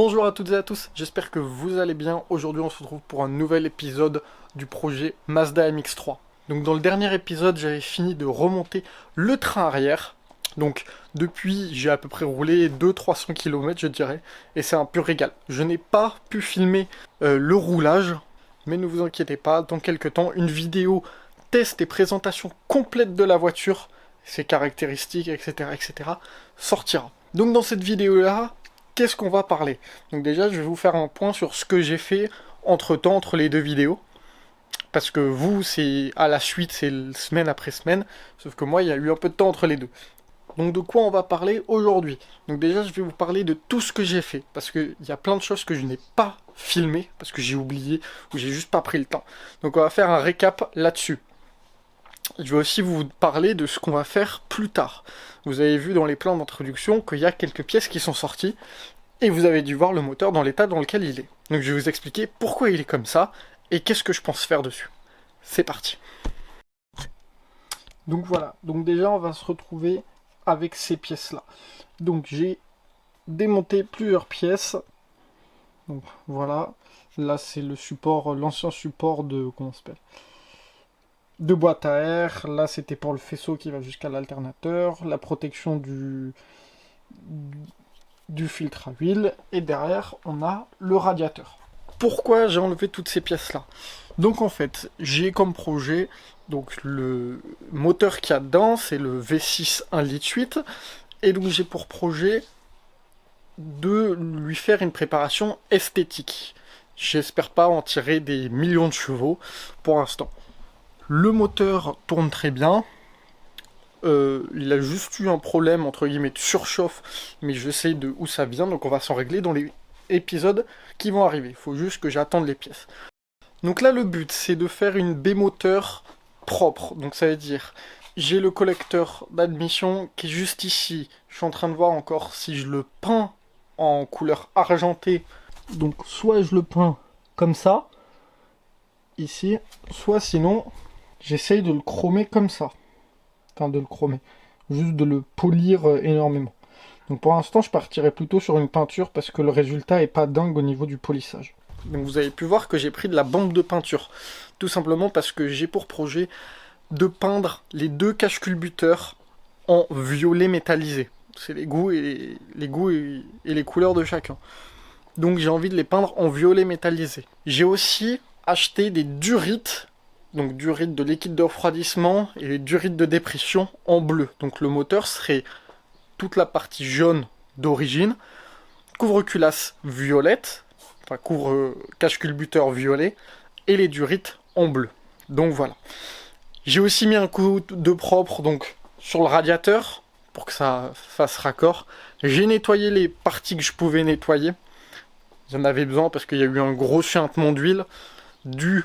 Bonjour à toutes et à tous, j'espère que vous allez bien. Aujourd'hui on se retrouve pour un nouvel épisode du projet Mazda MX-3. Donc dans le dernier épisode j'avais fini de remonter le train arrière. Donc depuis j'ai à peu près roulé 200-300 km je dirais. Et c'est un pur régal. Je n'ai pas pu filmer le roulage. Mais ne vous inquiétez pas, dans quelques temps une vidéo test et présentation complète de la voiture, ses caractéristiques, etc. sortira. Donc dans cette vidéo là, qu'est-ce qu'on va parler? Donc déjà, je vais vous faire un point sur ce que j'ai fait entre-temps, entre les deux vidéos. Parce que vous, c'est à la suite, c'est semaine après semaine. Sauf que moi, il y a eu un peu de temps entre les deux. Donc de quoi on va parler aujourd'hui? Donc déjà, je vais vous parler de tout ce que j'ai fait. Parce qu'il y a plein de choses que je n'ai pas filmées, parce que j'ai oublié, ou j'ai juste pas pris le temps. Donc on va faire un récap là-dessus. Je vais aussi vous parler de ce qu'on va faire plus tard. Vous avez vu dans les plans d'introduction qu'il y a quelques pièces qui sont sorties, et vous avez dû voir le moteur dans l'état dans lequel il est. Donc je vais vous expliquer pourquoi il est comme ça, et qu'est-ce que je pense faire dessus. C'est parti. Donc voilà, donc déjà on va se retrouver avec ces pièces-là. Donc j'ai démonté plusieurs pièces. Donc voilà, là c'est le support, l'ancien support de, comment ça s'appelle, de boîte à air. Là c'était pour le faisceau qui va jusqu'à l'alternateur, la protection du filtre à huile, et derrière on a le radiateur. Pourquoi j'ai enlevé toutes ces pièces là? Donc en fait j'ai comme projet, donc le moteur qu'il y a dedans c'est le V6 1,8 litre, et donc j'ai pour projet de lui faire une préparation esthétique. J'espère pas en tirer des millions de chevaux pour l'instant. Le moteur tourne très bien. Il a juste eu un problème entre guillemets de surchauffe, mais je sais de où ça vient, donc on va s'en régler dans les épisodes qui vont arriver. Il faut juste que j'attende les pièces. Donc là le but c'est de faire une B-moteur propre, donc ça veut dire j'ai le collecteur d'admission qui est juste ici. Je suis en train de voir encore si je le peins en couleur argentée, donc soit je le peins comme ça ici, soit sinon j'essaye de le chromer comme ça. Enfin de le chromer, juste de le polir énormément. Donc pour l'instant je partirai plutôt sur une peinture parce que le résultat est pas dingue au niveau du polissage. Donc vous avez pu voir que j'ai pris de la bande de peinture, tout simplement parce que j'ai pour projet de peindre les deux cache-culbuteurs en violet métallisé. C'est les goûts et les couleurs de chacun. Donc j'ai envie de les peindre en violet métallisé. J'ai aussi acheté des durites, donc durites de liquide de refroidissement et les durites de dépression en bleu. Donc le moteur serait toute la partie jaune d'origine, couvre-culasse violette, enfin couvre cache-culbuteur violet, et les durites en bleu. Donc voilà. J'ai aussi mis un coup de propre donc sur le radiateur pour que ça fasse raccord. J'ai nettoyé les parties que je pouvais nettoyer. J'en avais besoin parce qu'il y a eu un gros suintement d'huile dû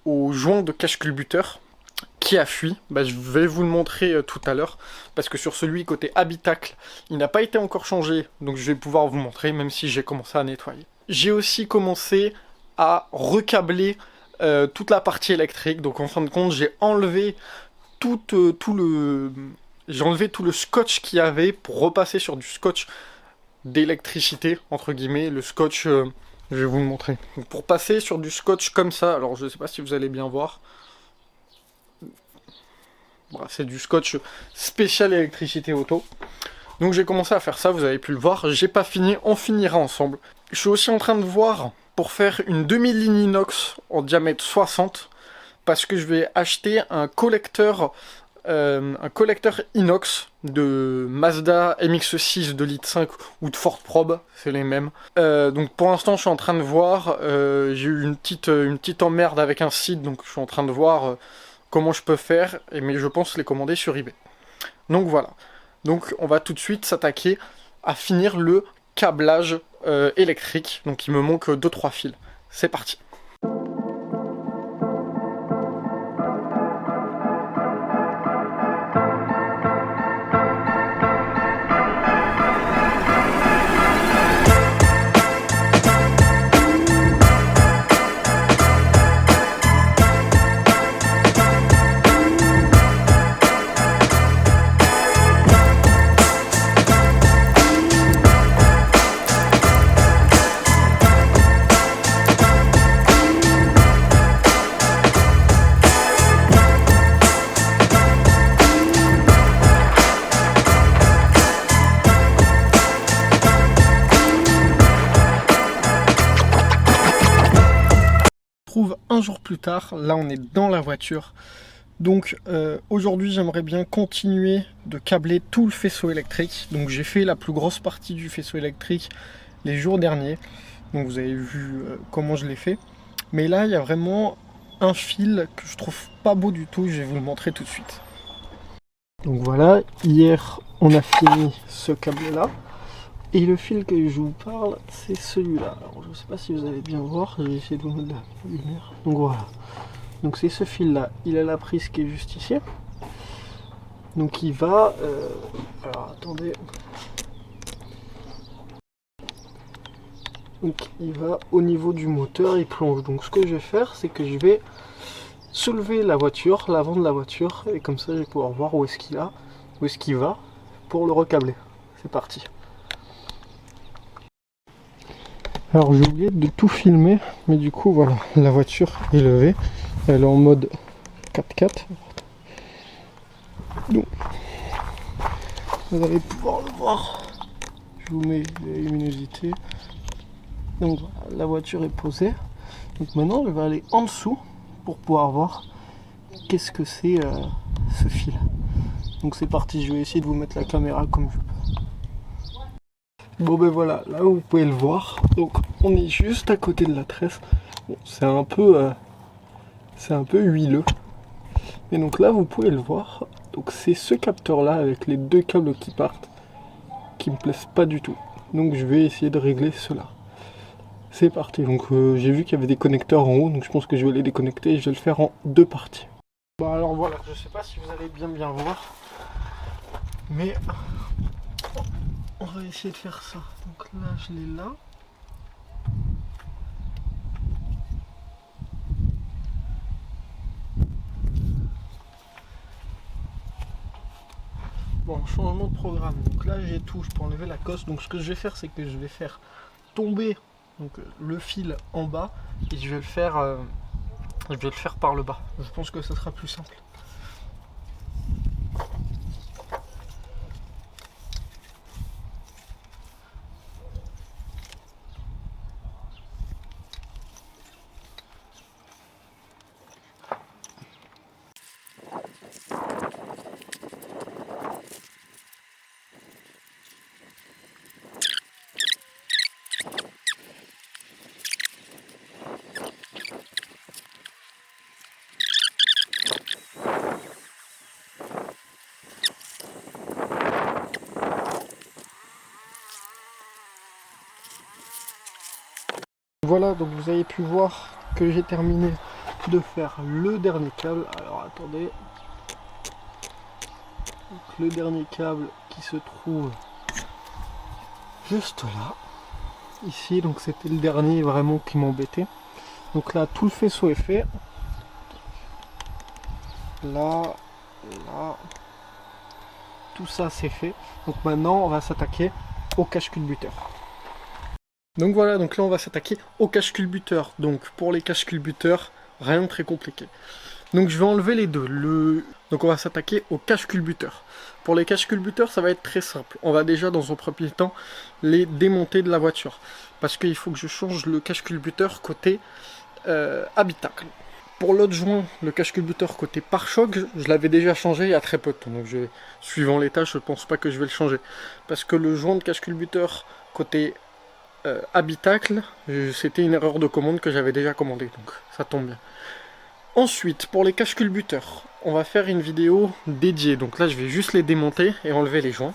au joint de cache-culbuteur qui a fui. Je vais vous le montrer tout à l'heure parce que sur celui côté habitacle, il n'a pas été encore changé, donc je vais pouvoir vous montrer même si j'ai commencé à nettoyer. J'ai aussi commencé à recabler toute la partie électrique, donc en fin de compte j'ai enlevé tout le scotch qu'il y avait pour repasser sur du scotch d'électricité, entre guillemets, le scotch, je vais vous le montrer. Donc pour passer sur du scotch comme ça, alors je sais pas si vous allez bien voir, voilà, c'est du scotch spécial électricité auto. Donc j'ai commencé à faire ça, vous avez pu le voir, j'ai pas fini, on finira ensemble. Je suis aussi en train de voir pour faire une demi-ligne inox en diamètre 60, parce que je vais acheter un collecteur inox de Mazda MX-6 de litre 5 ou de Ford Probe, c'est les mêmes. Donc pour l'instant je suis en train de voir, j'ai eu une petite emmerde avec un site, donc je suis en train de voir comment je peux faire, mais je pense les commander sur eBay. Donc voilà, donc on va tout de suite s'attaquer à finir le câblage électrique, donc il me manque 2-3 fils. C'est parti. un jour plus tard. Là, on est dans la voiture. Donc aujourd'hui, j'aimerais bien continuer de câbler tout le faisceau électrique. Donc j'ai fait la plus grosse partie du faisceau électrique les jours derniers. Donc vous avez vu comment je l'ai fait. Mais là, il y a vraiment un fil que je trouve pas beau du tout. Je vais vous le montrer tout de suite. Donc voilà, hier, on a fini ce câble-là. Et le fil que je vous parle, c'est celui-là. Alors je sais pas si vous allez bien voir, je vais essayer de vous mettre la lumière. Donc voilà. Donc c'est ce fil-là. Il a la prise qui est juste ici. Donc il va... alors attendez. Donc il va au niveau du moteur, il plonge. Donc ce que je vais faire, c'est que je vais soulever la voiture, l'avant de la voiture, et comme ça je vais pouvoir voir où est-ce qu'il va pour le recabler. C'est parti. Alors j'ai oublié de tout filmer, mais du coup voilà, la voiture est levée, elle est en mode 4x4. Donc vous allez pouvoir le voir. Je vous mets la luminosité. Donc voilà, la voiture est posée. Donc maintenant je vais aller en dessous pour pouvoir voir qu'est-ce que c'est ce fil. Donc c'est parti, je vais essayer de vous mettre la caméra comme je peux. Bon ben voilà, là vous pouvez le voir. Donc on est juste à côté de la tresse. Bon, c'est un peu huileux. Mais donc là vous pouvez le voir. Donc c'est ce capteur là avec les deux câbles qui partent qui me plaisent pas du tout. Donc je vais essayer de régler cela. C'est parti. Donc j'ai vu qu'il y avait des connecteurs en haut, donc je pense que je vais les déconnecter et je vais le faire en deux parties. Bon alors voilà, je sais pas si vous allez bien voir, mais on va essayer de faire ça. Donc là je l'ai là. Bon, changement de programme. Donc là j'ai tout, je peux enlever la cosse. Donc ce que je vais faire, c'est que je vais faire tomber donc, le fil en bas et je vais le faire par le bas. Je pense que ça sera plus simple. Voilà, donc vous avez pu voir que j'ai terminé de faire le dernier câble. Alors attendez. Donc, le dernier câble qui se trouve juste là. Ici, donc c'était le dernier vraiment qui m'embêtait. Donc là, tout le faisceau est fait. Là, là. Tout ça c'est fait. Donc maintenant, on va s'attaquer au cache-culbuteur. Donc voilà, donc là on va s'attaquer au cache-culbuteur. Donc pour les cache-culbuteurs, rien de très compliqué. Donc je vais enlever les deux. Donc on va s'attaquer au cache-culbuteur. Pour les cache-culbuteurs, ça va être très simple. On va déjà dans un premier temps les démonter de la voiture. Parce qu'il faut que je change le cache-culbuteur côté habitacle. Pour l'autre joint, le cache-culbuteur côté pare-choc, je l'avais déjà changé il y a très peu de temps. Donc suivant les tâches, je pense pas que je vais le changer. Parce que le joint de cache-culbuteur côté habitacle, c'était une erreur de commande que j'avais déjà commandé, donc ça tombe bien. Ensuite, pour les cache-culbuteurs, on va faire une vidéo dédiée. Donc là, je vais juste les démonter et enlever les joints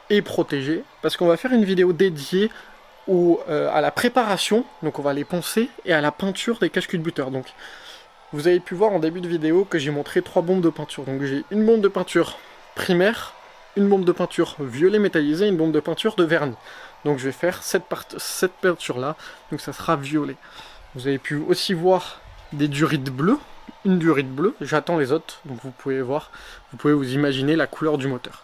et protéger, parce qu'on va faire une vidéo dédiée à la préparation, donc on va les poncer, et à la peinture des cache-culbuteurs. Donc vous avez pu voir en début de vidéo que j'ai montré 3 bombes de peinture. Donc j'ai une bombe de peinture primaire, une bombe de peinture violet métallisé, une bombe de peinture de vernis. Donc je vais faire cette peinture là, donc ça sera violet. Vous avez pu aussi voir des durites bleues, une durite bleue, j'attends les autres, donc vous pouvez voir, vous pouvez vous imaginer la couleur du moteur.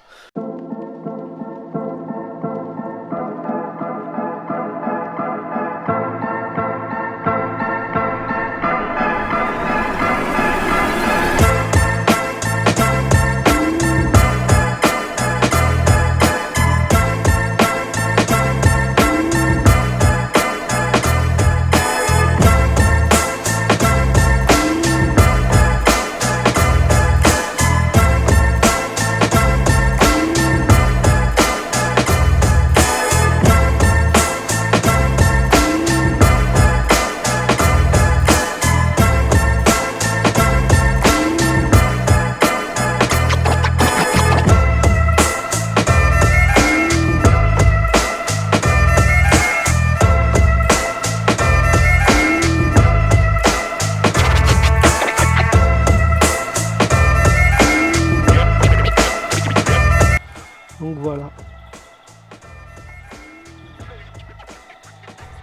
Donc voilà.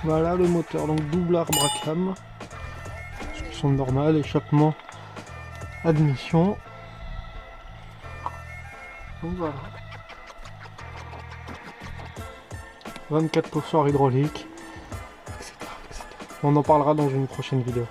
Voilà le moteur, donc double arbre à cam. Son normal, échappement, admission. Donc voilà. 24 poussoirs hydrauliques, etc., etc. On en parlera dans une prochaine vidéo.